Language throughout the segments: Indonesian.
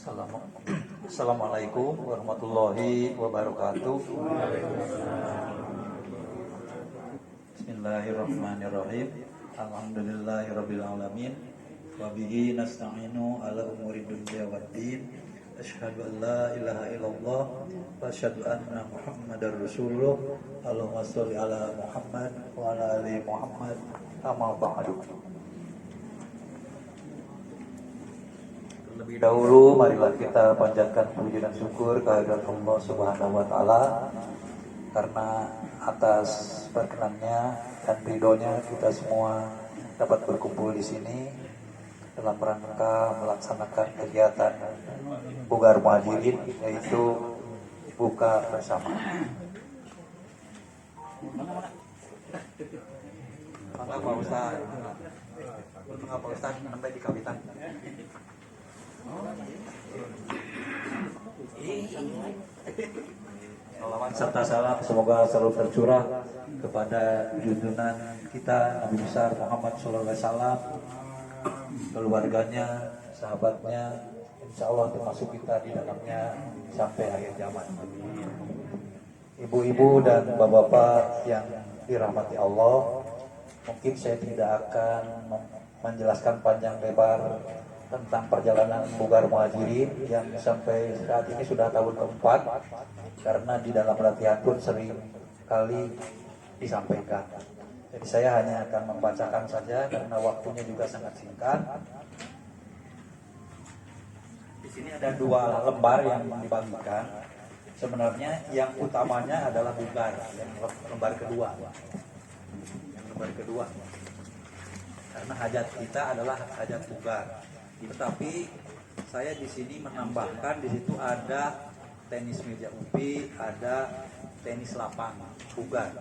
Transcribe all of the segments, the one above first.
Assalamualaikum warahmatullahi wabarakatuh. Bismillahirrahmanirrahim. Alhamdulillahirabbil alamin. Wa bihi nasta'inu ala umuri dunya waddin. Asyhadu an la ilaha illallah wa asyhadu anna Muhammadar Rasulullah. Allahumma shalli ala Muhammad wa ala ali Muhammad. Amma ba'du. Terlebih dahulu marilah kita panjatkan puji dan syukur kehadirat Allah Subhanahu wa taala karena atas berkenannya dan ridhonya kita semua dapat berkumpul di sini dalam rangka melaksanakan kegiatan Bugar Muhajirin, yaitu buka bersama. Maka Pak Ustaz, Pak Ustaz sampai di kawitan. Salawat serta salam semoga selalu tercurah kepada junjungan kita Nabi besar Muhammad SAW, keluarganya, sahabatnya, insya Allah termasuk kita di dalamnya sampai akhir zaman. Ibu-ibu dan bapak-bapak yang dirahmati Allah, mungkin saya tidak akan menjelaskan panjang lebar tentang perjalanan Bugar Muhajirin yang sampai saat ini sudah tahun keempat, karena di dalam latihan pun sering kali disampaikan. Jadi saya hanya akan membacakan saja karena waktunya juga sangat singkat. Di sini ada 2 lembar yang dibagikan. Sebenarnya yang utamanya adalah Bugar, yang lembar kedua. Yang lembar kedua. Karena hajat kita adalah hajat Bugar. Tetapi saya di sini menambahkan, di situ ada tenis meja UPI, ada tenis lapang Bugar.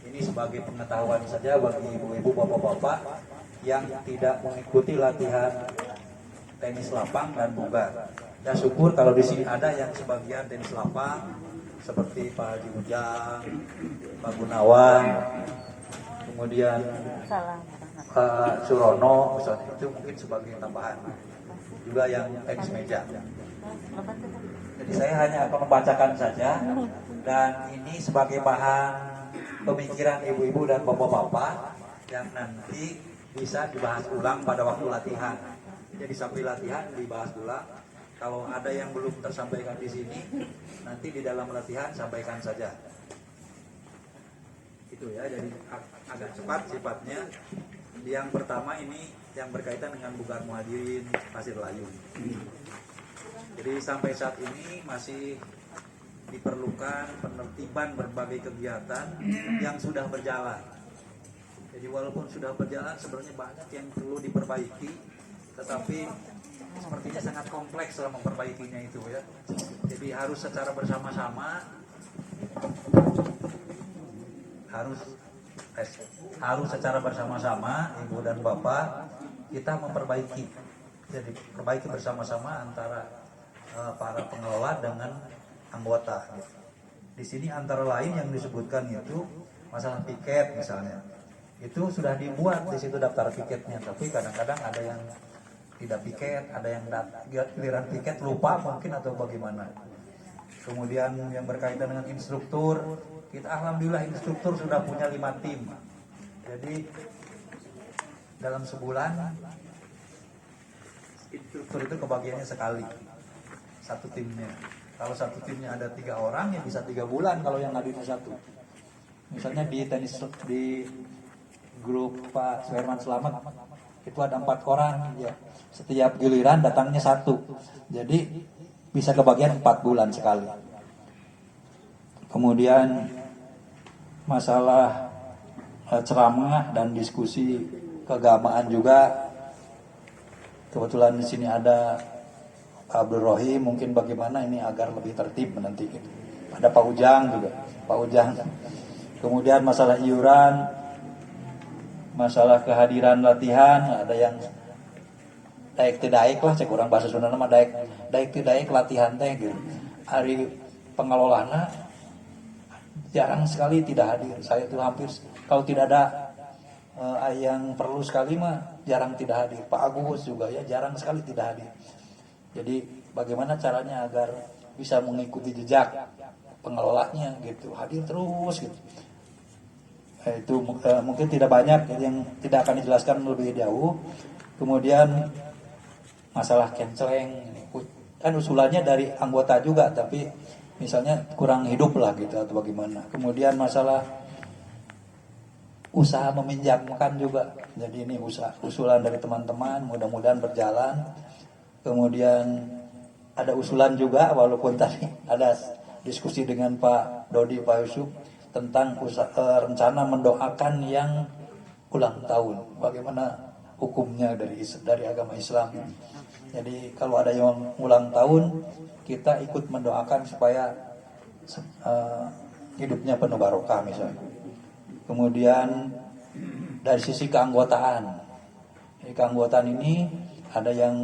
Ini sebagai pengetahuan saja bagi ibu-ibu, bapak-bapak yang tidak mengikuti latihan tenis lapang dan Bugar. Ya syukur kalau di sini ada yang sebagian tenis lapang seperti Pak Haji Ujang, Pak Gunawan, kemudian Pak Surono, misalnya itu mungkin sebagai tambahan. Juga yang tenis meja. Jadi saya hanya akan membacakan saja, dan ini sebagai bahan pemikiran ibu-ibu dan bapak-bapak yang nanti bisa dibahas ulang pada waktu latihan. Jadi sampai latihan dibahas ulang. Kalau ada yang belum tersampaikan di sini, nanti di dalam latihan sampaikan saja. Itu ya, jadi agak cepat sifatnya. Yang pertama ini yang berkaitan dengan Bugar Muhajirin Pasir Layu. Jadi sampai saat ini masih diperlukan penertiban berbagai kegiatan yang sudah berjalan. Jadi walaupun sudah berjalan sebenarnya banyak yang perlu diperbaiki, tetapi sepertinya sangat kompleks dalam memperbaikinya itu ya. Jadi harus secara bersama-sama, harus secara bersama-sama ibu dan bapak kita memperbaiki. Jadi perbaiki bersama-sama antara para pengelola dengan anggota. Di sini antara lain yang disebutkan itu masalah piket misalnya. Itu sudah dibuat di situ daftar piketnya, tapi kadang-kadang ada yang tidak piket, ada yang giliran piket lupa mungkin atau bagaimana. Kemudian yang berkaitan dengan instruktur, kita alhamdulillah instruktur sudah punya 5 tim. Jadi dalam sebulan instruktur itu kebagiannya sekali, satu timnya. Kalau satu timnya ada 3 orang ya bisa 3 bulan kalau yang ngadunya satu. Misalnya di tenis di grup Pak Suherman Selamat itu ada 4 orang ya. Setiap giliran datangnya satu. Jadi bisa kebagian 4 bulan sekali. Kemudian masalah ceramah dan diskusi keagamaan juga. Kebetulan di sini ada Abdul Rohim, mungkin bagaimana ini agar lebih tertib nanti. Ada Pak Ujang juga, Pak Ujang. Kemudian masalah iuran, masalah kehadiran latihan, ada yang daek tidak lah, cek orang bahasa Sunda nama daek tidak latihan teh gitu. Hari pengelolana jarang sekali tidak hadir. Saya tuh hampir kalau tidak ada yang perlu sekali mah jarang tidak hadir. Pak Agus juga ya jarang sekali tidak hadir. Jadi bagaimana caranya agar bisa mengikuti jejak pengelolanya gitu, hadir terus gitu. Itu mungkin tidak banyak yang tidak akan dijelaskan lebih jauh. Kemudian masalah canceling kan usulannya dari anggota juga, tapi misalnya kurang hidup lah gitu atau bagaimana. Kemudian masalah usaha meminjamkan juga, jadi ini usulan dari teman-teman, mudah-mudahan berjalan. Kemudian ada usulan juga, walaupun tadi ada diskusi dengan Pak Dodi, Pak Yusuf tentang rencana mendoakan yang ulang tahun, bagaimana hukumnya dari agama Islam. Jadi kalau ada yang ulang tahun, kita ikut mendoakan supaya hidupnya penuh barokah misalnya. Kemudian dari sisi keanggotaan, keanggotaan ini ada yang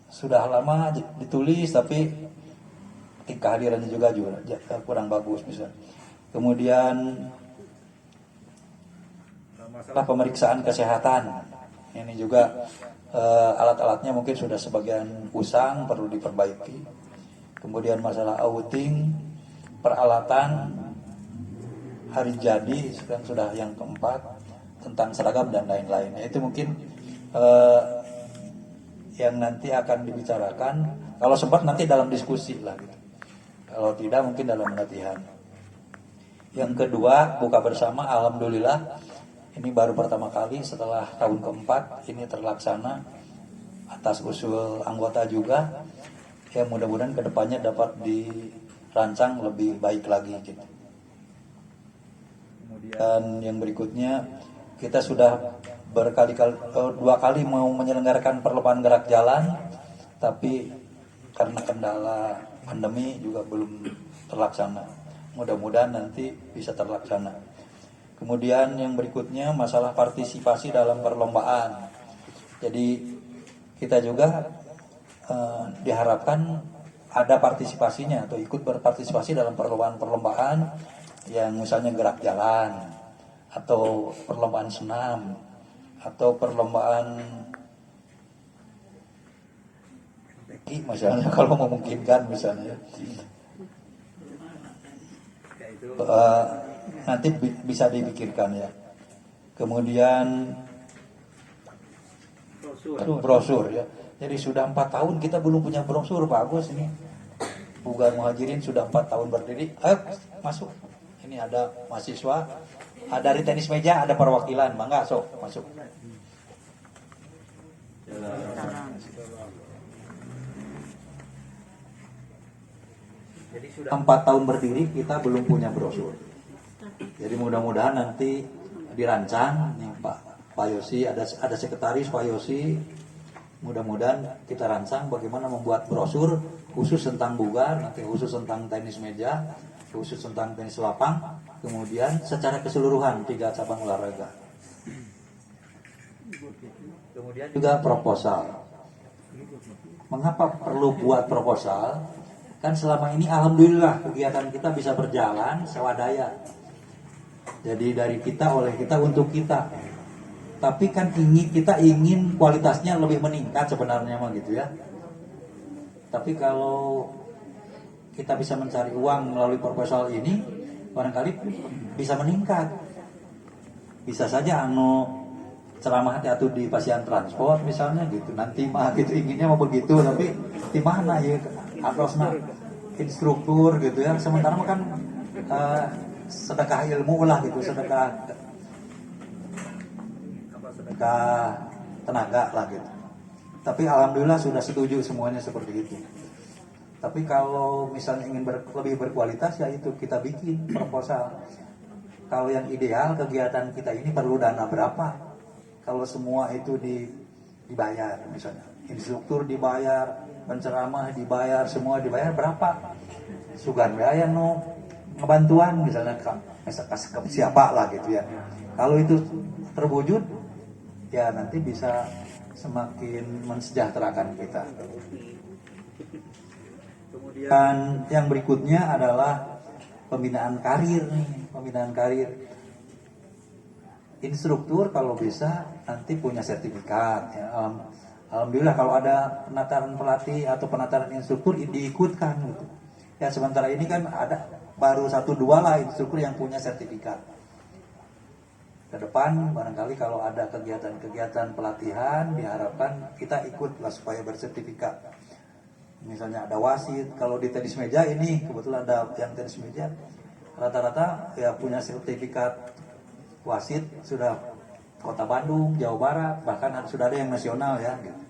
sudah lama ditulis tapi kehadirannya juga kurang bagus misalnya. Kemudian masalah pemeriksaan kesehatan, ini juga alat-alatnya mungkin sudah sebagian usang, perlu diperbaiki. Kemudian masalah outing, peralatan hari jadi sekarang sudah yang keempat, tentang seragam dan lain-lain. Itu mungkin yang nanti akan dibicarakan, kalau sempat nanti dalam diskusi lah gitu. Kalau tidak mungkin dalam latihan. Yang kedua, buka bersama, alhamdulillah ini baru pertama kali setelah tahun keempat ini terlaksana atas usul anggota juga. Ya mudah-mudahan kedepannya dapat dirancang lebih baik lagi gitu. Kemudian yang berikutnya, kita sudah dua kali mau menyelenggarakan perlombaan gerak jalan, tapi karena kendala pandemi juga belum terlaksana. Mudah-mudahan nanti bisa terlaksana. Kemudian yang berikutnya masalah partisipasi dalam perlombaan. Jadi kita juga diharapkan ada partisipasinya atau ikut berpartisipasi dalam perlombaan-perlombaan yang misalnya gerak jalan atau perlombaan senam atau perlombaan misalnya kalau memungkinkan misalnya. Nanti bisa dipikirkan ya. Kemudian brosur ya. Jadi sudah 4 tahun kita belum punya brosur, Pak Agus ini. Bugar Muhajirin sudah 4 tahun berdiri. Ayo masuk. Ini ada mahasiswa, dari tenis meja ada perwakilan, bangga sok masuk. Jadi sudah 4 tahun berdiri kita belum punya brosur. Jadi mudah-mudahan nanti dirancang nih Pak Yosi, ada sekretaris Pak Yosi. Mudah-mudahan kita rancang bagaimana membuat brosur khusus tentang bugar, nanti khusus tentang tenis meja, khusus tentang tenis lapang, kemudian secara keseluruhan 3 cabang olahraga. Kemudian juga proposal. Mengapa perlu buat proposal? Kan selama ini alhamdulillah kegiatan kita bisa berjalan swadaya. Jadi dari kita, oleh kita, untuk kita. Tapi kan kita ingin kualitasnya lebih meningkat sebenarnya mah gitu ya. Tapi kalau kita bisa mencari uang melalui proposal ini, barangkali bisa meningkat. Bisa saja ceramah atau di pasien transport misalnya gitu. Nanti mah gitu inginnya mau begitu, tapi di mana ya harusnya instruktur gitu ya. Sementara mah kan sedekah ilmu lah gitu, sedekah tenaga lah gitu. Tapi alhamdulillah sudah setuju semuanya seperti itu. Tapi kalau misalnya ingin lebih berkualitas, ya itu kita bikin proposal. Kalau yang ideal kegiatan kita ini perlu dana berapa? Kalau semua itu dibayar, misalnya instruktur dibayar, penceramah dibayar, semua dibayar berapa? Sugan biaya ngebantuan misalnya ke siapa lah gitu ya. Kalau itu terwujud, ya nanti bisa semakin mensejahterakan kita. Kemudian yang berikutnya adalah pembinaan karir nih, pembinaan karir. Instruktur kalau bisa nanti punya sertifikat ya. Alhamdulillah kalau ada penataran pelatih atau penataran instruktur diikutkan gitu. Ya sementara ini kan ada baru 1-2 lah instruktur yang punya sertifikat. Ke depan barangkali kalau ada kegiatan-kegiatan pelatihan diharapkan kita ikut lah supaya bersertifikat. Misalnya ada wasit, kalau di tenis meja ini kebetulan ada yang tenis meja rata-rata ya punya sertifikat wasit sudah Kota Bandung, Jawa Barat, bahkan sudah ada yang nasional ya. Gitu.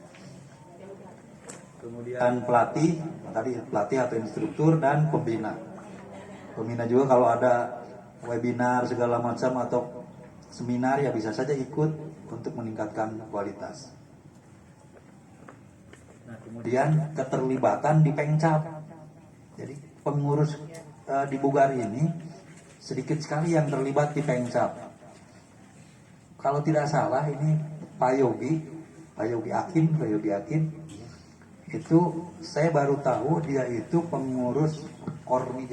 Kemudian pelatih atau instruktur dan pembina. Pembina juga kalau ada webinar segala macam atau seminar ya bisa saja ikut untuk meningkatkan kualitas. Nah, kemudian keterlibatan di Pengcap. Jadi pengurus di Bugar ini sedikit sekali yang terlibat di Pengcap. Kalau tidak salah ini Pak Yogi Akin itu saya baru tahu dia itu pengurus Kormi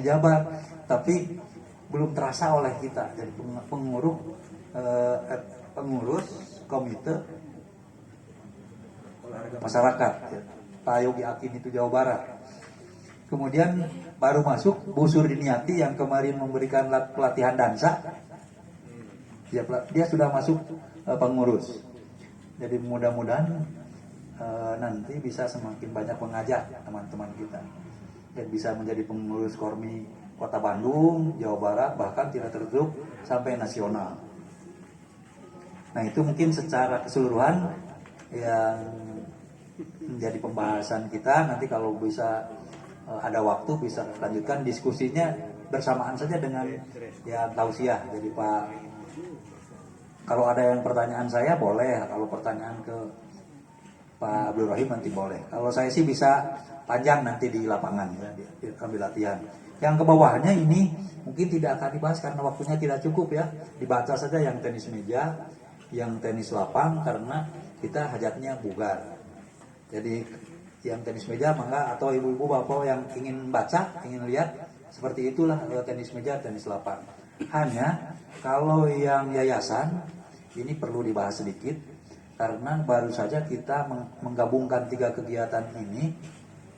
Jabar, tapi belum terasa oleh kita. Jadi pengurus komite masyarakat ya. Pak Yogi Akin itu Jawa Barat. Kemudian baru masuk Bu Surdiniati yang kemarin memberikan pelatihan dansa. Dia sudah masuk pengurus. Jadi mudah-mudahan nanti bisa semakin banyak mengajak teman-teman kita dan bisa menjadi pengurus Kormi Kota Bandung, Jawa Barat, bahkan tidak tertutup sampai nasional. Nah itu mungkin secara keseluruhan yang menjadi pembahasan kita. Nanti kalau bisa ada waktu bisa lanjutkan diskusinya bersamaan saja dengan ya tausiah. Jadi Pak, kalau ada yang pertanyaan saya boleh, kalau pertanyaan ke Pak Abdul Rahim nanti boleh. Kalau saya sih bisa panjang nanti di lapangan ya, ambil latihan. Yang ke bawahnya ini mungkin tidak akan dibahas karena waktunya tidak cukup ya. Dibaca saja yang tenis meja, yang tenis lapang karena kita hajatnya bugar. Jadi yang tenis meja mangga atau ibu-ibu bapak yang ingin baca, ingin lihat seperti itulah tenis meja, tenis lapang. Hanya kalau yang yayasan ini perlu dibahas sedikit karena baru saja kita menggabungkan 3 kegiatan ini,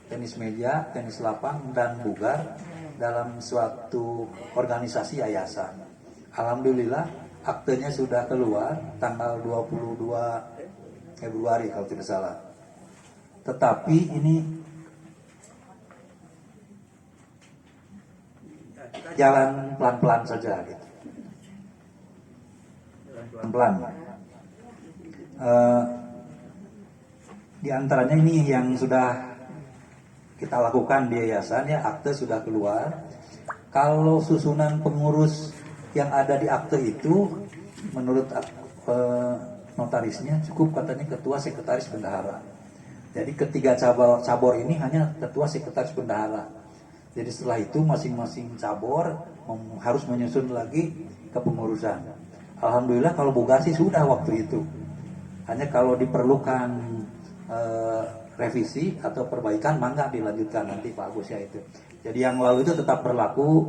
tenis meja, tenis lapang, dan bugar dalam suatu organisasi yayasan. Alhamdulillah aktenya sudah keluar tanggal 22 Februari kalau tidak salah. Tetapi ini jalan pelan-pelan saja gitu. Pelan-pelan. Di antaranya ini yang sudah kita lakukan di yayasan ya, akte sudah keluar. Kalau susunan pengurus yang ada di akte itu menurut notarisnya cukup katanya ketua, sekretaris, bendahara. Jadi ketiga cabur ini hanya ketua, sekretaris, bendahara. Jadi setelah itu masing-masing cabur harus menyusun lagi kepengurusan. Alhamdulillah kalau Bugar sih sudah waktu itu. Hanya kalau diperlukan revisi atau perbaikan mangga dilanjutkan nanti Pak Agus ya itu. Jadi yang lalu itu tetap berlaku.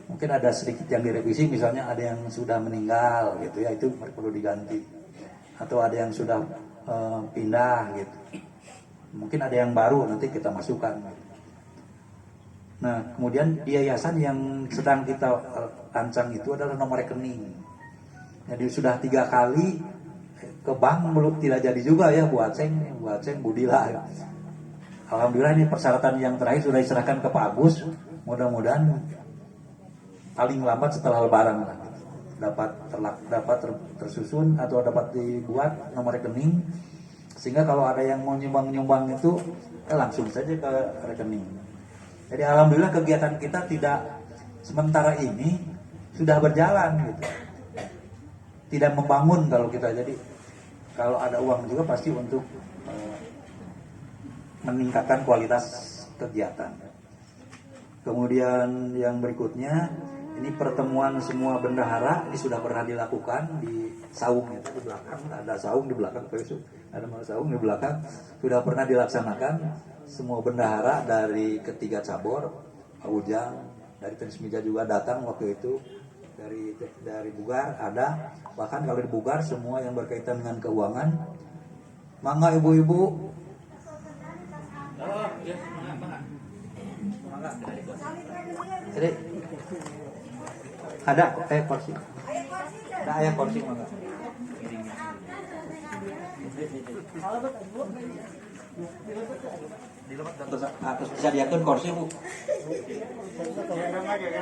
Mungkin ada sedikit yang direvisi, misalnya ada yang sudah meninggal gitu ya, itu perlu diganti. Atau ada yang sudah pindah gitu. Mungkin ada yang baru nanti kita masukkan. Nah, kemudian di yayasan yang sedang kita rancang itu adalah nomor rekening. Jadi sudah 3 kali ke bank belum tidak jadi juga ya Bu Aceng, Budila. Alhamdulillah ini persyaratan yang terakhir sudah diserahkan ke Pak Agus. Mudah-mudahan paling lambat setelah Lebaran lah, dapat tersusun atau dapat dibuat nomor rekening sehingga kalau ada yang mau nyumbang itu langsung saja ke rekening. Jadi alhamdulillah kegiatan kita tidak sementara ini sudah berjalan gitu. Tidak membangun kalau kita, jadi kalau ada uang juga pasti untuk meningkatkan kualitas kegiatan. Kemudian yang berikutnya ini pertemuan semua bendahara ini sudah pernah dilakukan di saung itu di belakang, ada saung di belakang, ada saung di belakang, sudah pernah dilaksanakan. Semua bendahara dari ketiga cabur, Pak Ujang dari tenis meja juga datang waktu itu, dari Bugar ada, bahkan kalau di Bugar semua yang berkaitan dengan keuangan Mangga ibu-ibu. Oh, iya, mangga. Jadi ada kursi. Ada ayah kursi mangga. Terus bisa diatur kursi bu.